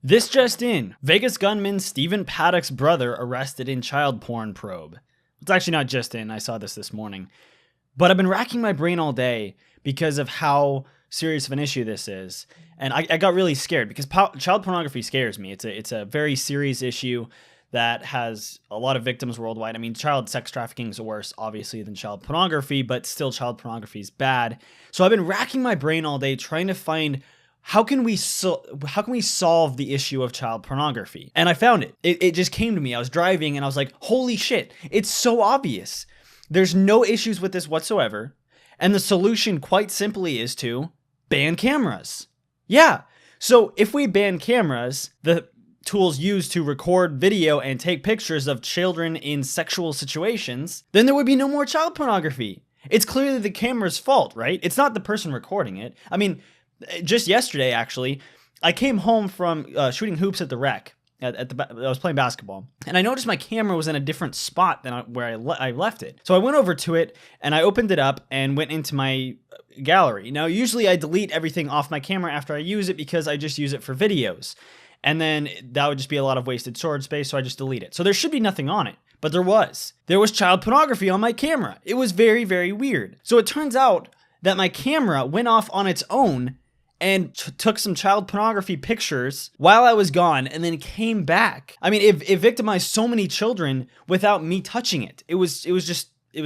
This just in, Vegas gunman Stephen Paddock's brother arrested in child porn probe. It's actually not just in, I saw this morning. But I've been racking my brain all day because of how serious of an issue this is. And I got really scared because child pornography scares me. It's a very serious issue that has a lot of victims worldwide. I mean, child sex trafficking is worse, obviously, than child pornography, but still child pornography is bad. So I've been racking my brain all day trying to find how can we solve the issue of child pornography? And I found it. It just came to me. I was driving and I was like, holy shit, it's so obvious. There's no issues with this whatsoever. And the solution quite simply is to ban cameras. Yeah. So if we ban cameras, the tools used to record video and take pictures of children in sexual situations, then there would be no more child pornography. It's clearly the camera's fault, right? It's not the person recording it. I mean, just yesterday, actually, I came home from shooting hoops at the rec. I was playing basketball, and I noticed my camera was in a different spot than where I left it. So I went over to it, and I opened it up and went into my gallery. Now, usually I delete everything off my camera after I use it because I just use it for videos. And then that would just be a lot of wasted storage space, so I just delete it. So there should be nothing on it, but there was. There was child pornography on my camera. It was very, very weird. So it turns out that my camera went off on its own and took some child pornography pictures while I was gone and then came back. I mean, it victimized so many children without me touching it. It was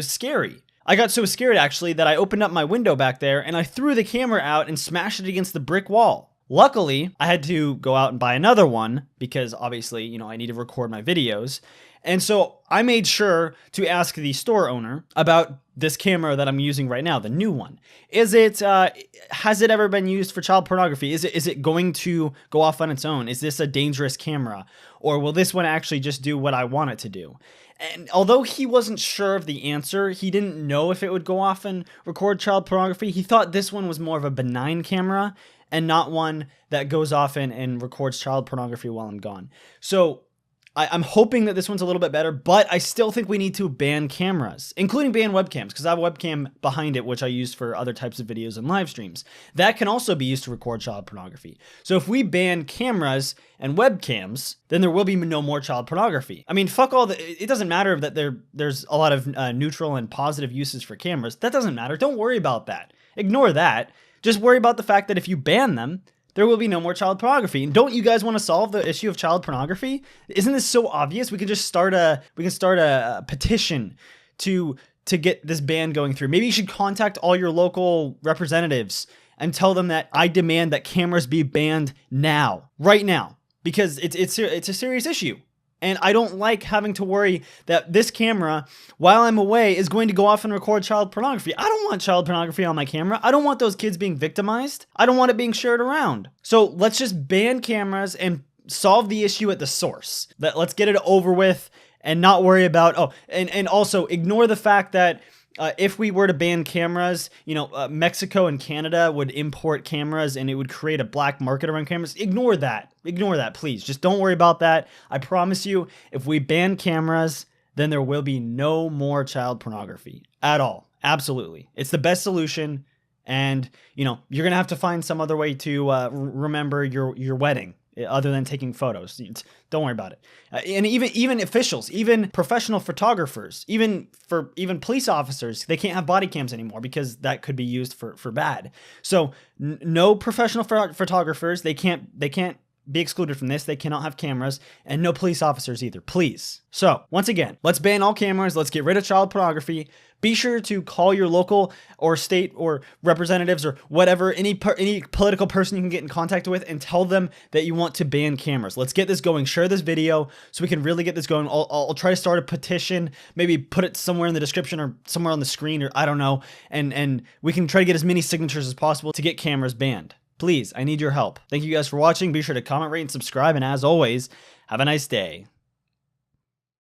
scary. I got so scared, actually, that I opened up my window back there and I threw the camera out and smashed it against the brick wall. Luckily, I had to go out and buy another one because obviously, I need to record my videos. And so I made sure to ask the store owner about this camera that I'm using right now, the new one. Has it ever been used for child pornography? Is it going to go off on its own? Is this a dangerous camera? Or will this one actually just do what I want it to do? And although he wasn't sure of the answer, he didn't know if it would go off and record child pornography. He thought this one was more of a benign camera and not one that goes off and records child pornography while I'm gone. So I'm hoping that this one's a little bit better, but I still think we need to ban cameras, including ban webcams, because I have a webcam behind it, which I use for other types of videos and live streams. That can also be used to record child pornography. So if we ban cameras and webcams, then there will be no more child pornography. I mean, fuck all it doesn't matter that there's a lot of neutral and positive uses for cameras. That doesn't matter. Don't worry about that. Ignore that. Just worry about the fact that if you ban them, there will be no more child pornography. And don't you guys want to solve the issue of child pornography? Isn't this so obvious? We can start a petition to get this ban going through. Maybe you should contact all your local representatives and tell them that I demand that cameras be banned now, right now, because it's a serious issue. And I don't like having to worry that this camera, while I'm away, is going to go off and record child pornography. I don't want child pornography on my camera. I don't want those kids being victimized. I don't want it being shared around. So let's just ban cameras and solve the issue at the source. Let's get it over with and not worry about, and also ignore the fact that if we were to ban cameras, Mexico and Canada would import cameras and it would create a black market around cameras. Ignore that, please. Just don't worry about that. I promise you, if we ban cameras, then there will be no more child pornography at all. Absolutely. It's the best solution. And, you're going to have to find some other way to remember your wedding other than taking photos. Don't worry about it. And even officials, even professional photographers, even police officers, they can't have body cams anymore because that could be used for bad. So no professional photographers, they can't be excluded from this. They cannot have cameras, and no police officers either, please. So once again, let's ban all cameras. Let's get rid of child pornography. Be sure to call your local or state or representatives or whatever, any political person you can get in contact with, and tell them that you want to ban cameras. Let's get this going. Share this video so we can really get this going. I'll try to start a petition, maybe put it somewhere in the description or somewhere on the screen, or I don't know. And we can try to get as many signatures as possible to get cameras banned. Please, I need your help. Thank you guys for watching. Be sure to comment, rate, and subscribe. And as always, have a nice day.